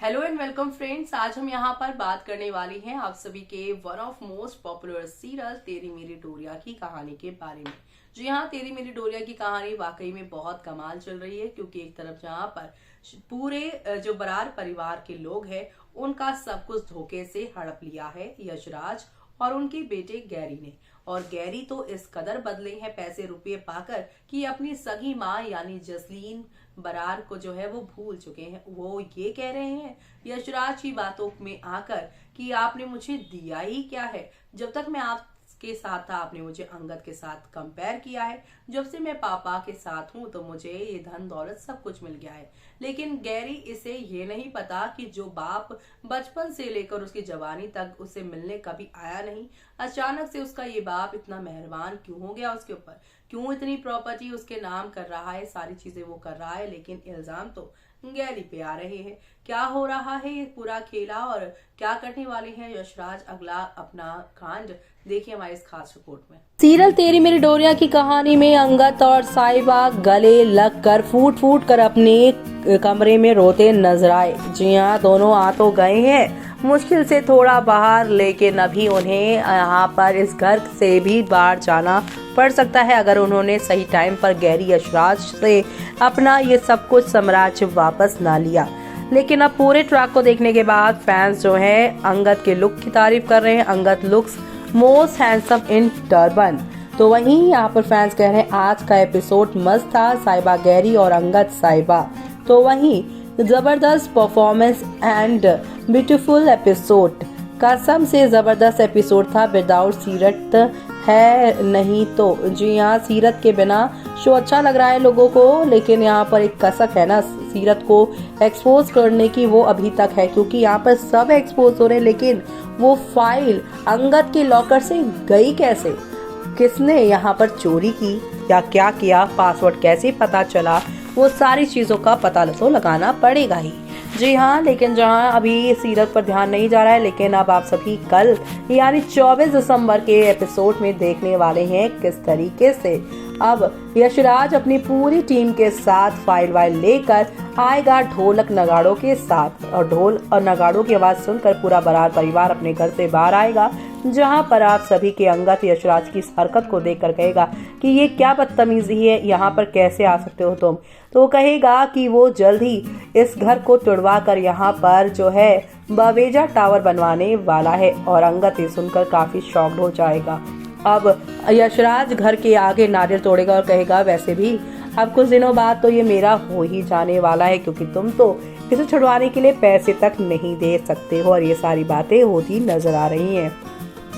Hello and welcome friends. आज हम यहाँ पर बात करने वाली हैं आप सभी के one of most popular serial तेरी मेरी डोरिया की कहानी के बारे में। जी हाँ, तेरी मेरी डोरिया की कहानी वाकई में बहुत कमाल चल रही है, क्योंकि एक तरफ जहाँ पर पूरे जो बरार परिवार के लोग हैं उनका सब कुछ धोखे से हड़प लिया है यशराज और उनके बेटे गैरी ने। और गैरी तो इस कदर बदले हैं पैसे रुपए पाकर कि अपनी सगी माँ यानी जसलीन बरार को जो है वो भूल चुके हैं। वो ये कह रहे हैं यशराज की बातों में आकर कि आपने मुझे दिया ही क्या है। जब तक मैं आपके साथ था आपने मुझे अंगद के साथ कंपेयर किया है। जब से मैं पापा के साथ हूँ तो मुझे ये धन दौलत सब कुछ मिल गया है। लेकिन गैरी इसे ये नहीं पता कि जो बाप बचपन से लेकर उसकी जवानी तक उसे मिलने कभी आया नहीं, अचानक से उसका ये बाप इतना मेहरबान क्यों हो गया उसके ऊपर, क्यों इतनी प्रॉपर्टी उसके नाम कर रहा है, सारी चीजें वो कर रहा है। लेकिन इल्जाम तो गैरी पे आ रहे हैं। क्या हो रहा है ये पूरा खेला और क्या करने वाले हैं यशराज अगला अपना कांड, देखिए हमारे इस खास रिपोर्ट में। सीरियल तेरी मेरी डोरिया की कहानी में अंगद और साहिबा गले लग कर फूट फूट कर अपने कमरे में रोते नजर आए। जी हाँ, दोनों आ तो गए हैं मुश्किल से थोड़ा बाहर, लेकिन अभी उन्हें यहाँ पर इस घर से भी बाहर जाना पड़ सकता है अगर उन्होंने सही टाइम पर गैरी यशराज से अपना ये सब कुछ साम्राज्य वापस ना लिया। लेकिन अब पूरे ट्रैक को देखने के बाद फैंस जो है अंगद के लुक की तारीफ कर रहे हैं। अंगद लुक्स मोस्ट हैंडसम इन टर्बन। तो वहीं यहाँ पर फैंस कह रहे हैं आज का एपिसोड मस्त था, साहिबा गैरी और अंगद साहिबा। तो वहीं जबरदस्त परफॉर्मेंस एंड ब्यूटीफुल एपिसोड, कसम से जबरदस्त एपिसोड था। विदाउट सीरत है नहीं तो। जी हाँ, सीरत के बिना शो अच्छा लग रहा है लोगों को, लेकिन यहाँ पर एक कसक है ना सीरत को एक्सपोज करने की, वो अभी तक है, क्योंकि यहाँ पर सब एक्सपोज हो रहे हैं। लेकिन वो फाइल अंगद के लॉकर से गई कैसे, किसने यहाँ पर चोरी की या क्या किया, पासवर्ड कैसे पता चला, वो सारी चीजों का पता तो लगाना पड़ेगा ही। जी हाँ, लेकिन जहाँ अभी सीरत पर ध्यान नहीं जा रहा है, लेकिन अब आप सभी कल यानी 24 दिसंबर के एपिसोड में देखने वाले हैं किस तरीके से अब यशराज अपनी पूरी टीम के साथ फाइल वाइल लेकर आएगा ढोलक नगाड़ों के साथ, और ढोल और नगाड़ों की आवाज सुनकर पूरा बरार परिवार अपने घर से बाहर आएगा, जहां पर आप सभी के अंगद यशराज की इस हरकत को देखकर कहेगा कि ये क्या बदतमीजी है, यहाँ पर कैसे आ सकते हो तुम। तो वो कहेगा कि वो जल्द ही इस घर को तुड़वा कर यहाँ पर जो है बवेजा टावर बनवाने वाला है। और अंगद ये सुनकर काफी शॉक्ड हो जाएगा। अब यशराज घर के आगे नारियल तोड़ेगा और कहेगा वैसे भी अब कुछ दिनों बाद तो ये मेरा हो ही जाने वाला है, क्योंकि तुम तो इसे छुड़वाने के लिए पैसे तक नहीं दे सकते हो। और ये सारी बातें होती नजर आ रही हैं।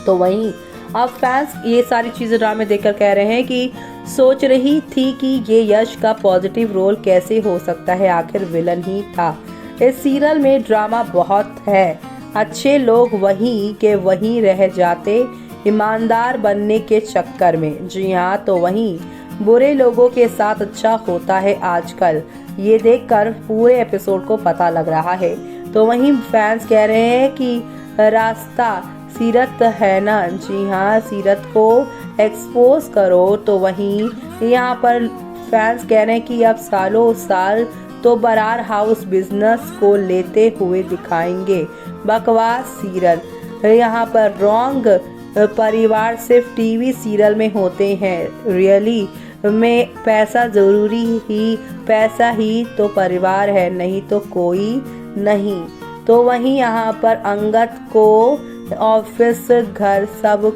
तो वहीं अब फैंस ये सारी चीजें ड्रामे देखकर कह रहे हैं कि सोच रही थी कि ये यश का पॉजिटिव रोल कैसे हो सकता है, आखिर विलन ही था। इस सीरियल में ड्रामा बहुत है, अच्छे लोग वहीं के वहीं रह जाते ईमानदार बनने के चक्कर में। जी हाँ, तो वहीं बुरे लोगों के साथ अच्छा होता है आजकल, ये देखकर पूरे एपिसोड को पता लग रहा है। तो वहीं फैंस कह रहे हैं कि रास्ता सीरत है ना। जी हाँ, सीरत को एक्सपोज करो। तो वहीं यहाँ पर फैंस कह रहे हैं कि अब सालों साल तो बरार हाउस बिजनेस को लेते हुए दिखाएंगे। बकवास सीरियल, यहाँ पर रॉन्ग परिवार सिर्फ टीवी सीरियल में होते हैं, रियली में पैसा जरूरी ही, पैसा ही तो परिवार है, नहीं तो कोई नहीं। तो वहीं यहाँ पर अंगद को ऑफिस घर सब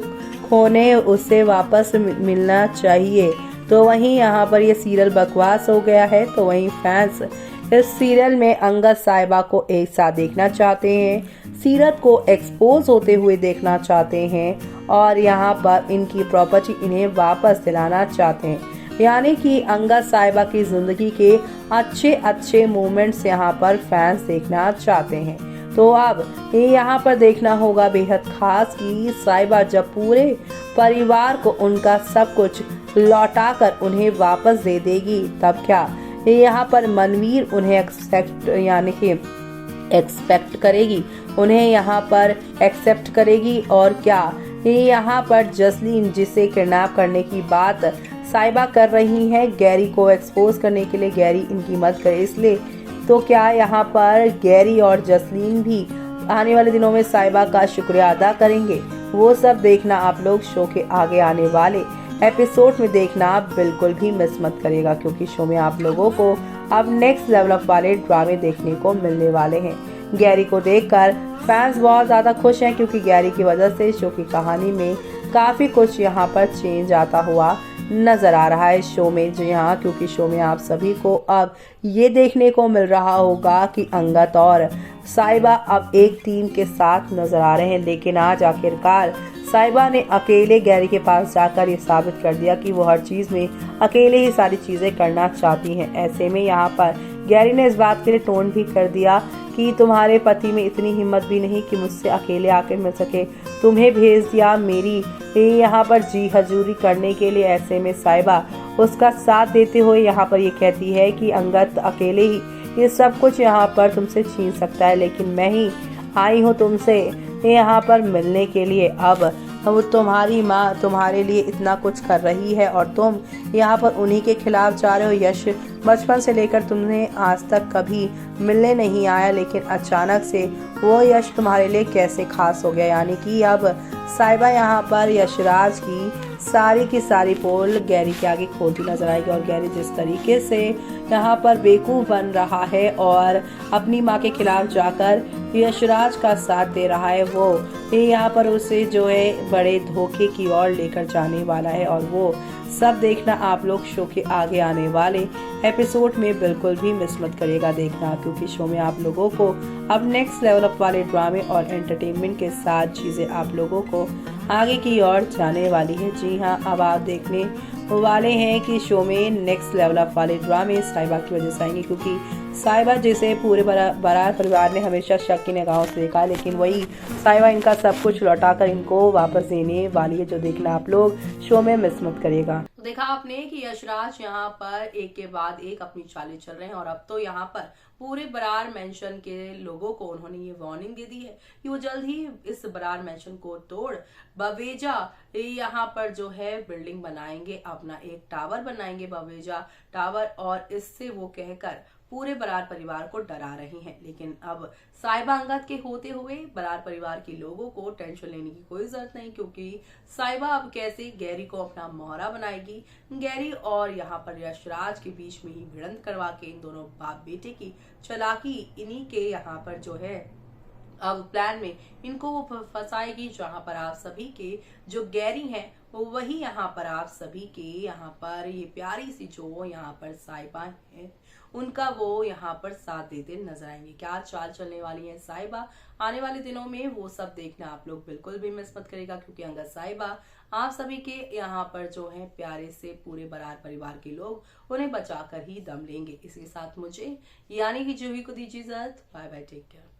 खोने उसे वापस मिलना चाहिए। तो वहीं यहाँ पर ये सीरियल बकवास हो गया है। तो वहीं फैंस इस सीरियल में अंगद साहिबा को एक साथ देखना चाहते हैं, सीरत को एक्सपोज होते हुए देखना चाहते हैं, और यहाँ पर इनकी प्रॉपर्टी इन्हें वापस दिलाना चाहते हैं। यानी कि अंगद साहिबा की जिंदगी के अच्छे अच्छे मोमेंट्स यहाँ पर फैंस देखना चाहते हैं। तो अब ये यहाँ पर देखना होगा बेहद खास कि साहिबा जब पूरे परिवार को उनका सब कुछ लौटाकर उन्हें वापस दे देगी तब क्या यहाँ पर मनवीर उन्हें एक्सपेक्ट करेगी, उन्हें यहाँ पर एक्सेप्ट करेगी, और क्या ये यहाँ पर जसलीन जिसे किडनैप करने की बात साहिबा कर रही है गैरी को एक्सपोज करने के लिए, गैरी इनकी मदद करे, इसलिए तो क्या यहाँ पर गैरी और जसलीन भी आने वाले दिनों में साहिबा का शुक्रिया अदा करेंगे? वो सब देखना आप लोग शो के आगे आने वाले एपिसोड में देखना बिल्कुल भी मिस मत करेगा, क्योंकि शो में आप लोगों को अब नेक्स्ट लेवल अप वाले ड्रामे देखने को मिलने वाले हैं। गैरी को देखकर फैंस बहुत ज़्यादा खुश हैं, क्योंकि गैरी की वजह से शो की कहानी में काफ़ी कुछ यहाँ पर चेंज आता हुआ नज़र आ रहा है शो में। जी हाँ, क्योंकि शो में आप सभी को अब ये देखने को मिल रहा होगा कि अंगद और साहिबा अब एक टीम के साथ नज़र आ रहे हैं। लेकिन आज आखिरकार साहिबा ने अकेले गैरी के पास जाकर ये साबित कर दिया कि वो हर चीज़ में अकेले ही सारी चीज़ें करना चाहती हैं। ऐसे में यहाँ पर गैरी ने इस बात के लिए टोन भी कर दिया कि तुम्हारे पति में इतनी हिम्मत भी नहीं कि मुझसे अकेले आकर मिल सके, तुम्हें भेज दिया मेरी यहाँ पर जी हजूरी करने के लिए। ऐसे में साहिबा उसका साथ देते हुए यहाँ पर ये कहती है कि अंगद अकेले ही ये सब कुछ यहाँ पर तुमसे छीन सकता है, लेकिन मैं ही आई हूँ तुमसे यहाँ पर मिलने के लिए। अब वो तुम्हारी माँ तुम्हारे लिए इतना कुछ कर रही है और तुम यहाँ पर उन्हीं के खिलाफ जा रहे हो। यश बचपन से लेकर तुमने आज तक कभी मिलने नहीं आया, लेकिन अचानक से वो यश तुम्हारे लिए कैसे खास हो गया। यानी कि अब साहिबा यहाँ पर यशराज की सारी पोल गैरी के आगे खोलती नजर आएगी, और गैरी जिस तरीके से यहाँ पर बेवकूफ़ बन रहा है और अपनी माँ के खिलाफ जाकर यशराज का साथ दे रहा है, वो यहाँ पर उसे जो है बड़े धोखे की ओर लेकर जाने वाला है। और वो सब देखना आप लोग शो के आगे आने वाले एपिसोड में बिल्कुल भी मिस मत करिएगा देखना, क्योंकि शो में आप लोगों को अब नेक्स्ट लेवल अप वाले ड्रामे और एंटरटेनमेंट के साथ चीज़ें आप लोगों को आगे की ओर जाने वाली है। जी हाँ, अब आप देखने वाले हैं कि शो में नेक्स्ट लेवल अप वाले ड्रामे साहिबा की वजह से आएंगे, क्योंकि साहिबा जिसे पूरे बरार परिवार ने हमेशा शक की निगाहों से देखा, लेकिन वही साहिबा इनका सब कुछ लौटाकर इनको वापस देने वाली है, जो देखना आप लोग शो में मिस मत करिएगा। तो देखा आपने कि यशराज यहाँ पर एक के बाद एक अपनी चालें चल रहे हैं, और अब तो यहाँ पर पूरे बरार मेंशन के लोगों को उन्होंने ये वार्निंग दे दी है कि वो जल्द ही इस बरार मेंशन को तोड़ बवेजा यहाँ पर जो है बिल्डिंग बनाएंगे, अपना एक टावर बनाएंगे बवेजा टावर, और इससे वो कहकर पूरे बरार परिवार को डरा रही हैं। लेकिन अब साहिबा अंगद के होते हुए बरार परिवार के लोगों को टेंशन लेने की कोई जरूरत नहीं, क्योंकि साहिबा अब कैसे गैरी को अपना मोहरा बनाएगी। गैरी और यहाँ पर यशराज के बीच में ही भिड़ंत करवा के इन दोनों बाप बेटे की चालाकी इन्हीं के यहाँ पर जो है अब प्लान में इनको वो फंसाएगी, जहां पर आप सभी के जो गैरी हैं वही यहाँ पर आप सभी के यहाँ पर ये प्यारी सी जो यहाँ पर साहिबा है उनका वो यहाँ पर साथ देते नजर आएंगे। क्या चाल चलने वाली है साहिबा आने वाले दिनों में, वो सब देखना आप लोग बिल्कुल भी मिस मत करेगा, क्योंकि अंगद साहिबा आप सभी के यहाँ पर जो है प्यारे से पूरे बरार परिवार के लोग उन्हें बचाकर ही दम लेंगे। इसके साथ मुझे यानी कि जूही को दीजिए इजाजत। Bye bye, take care.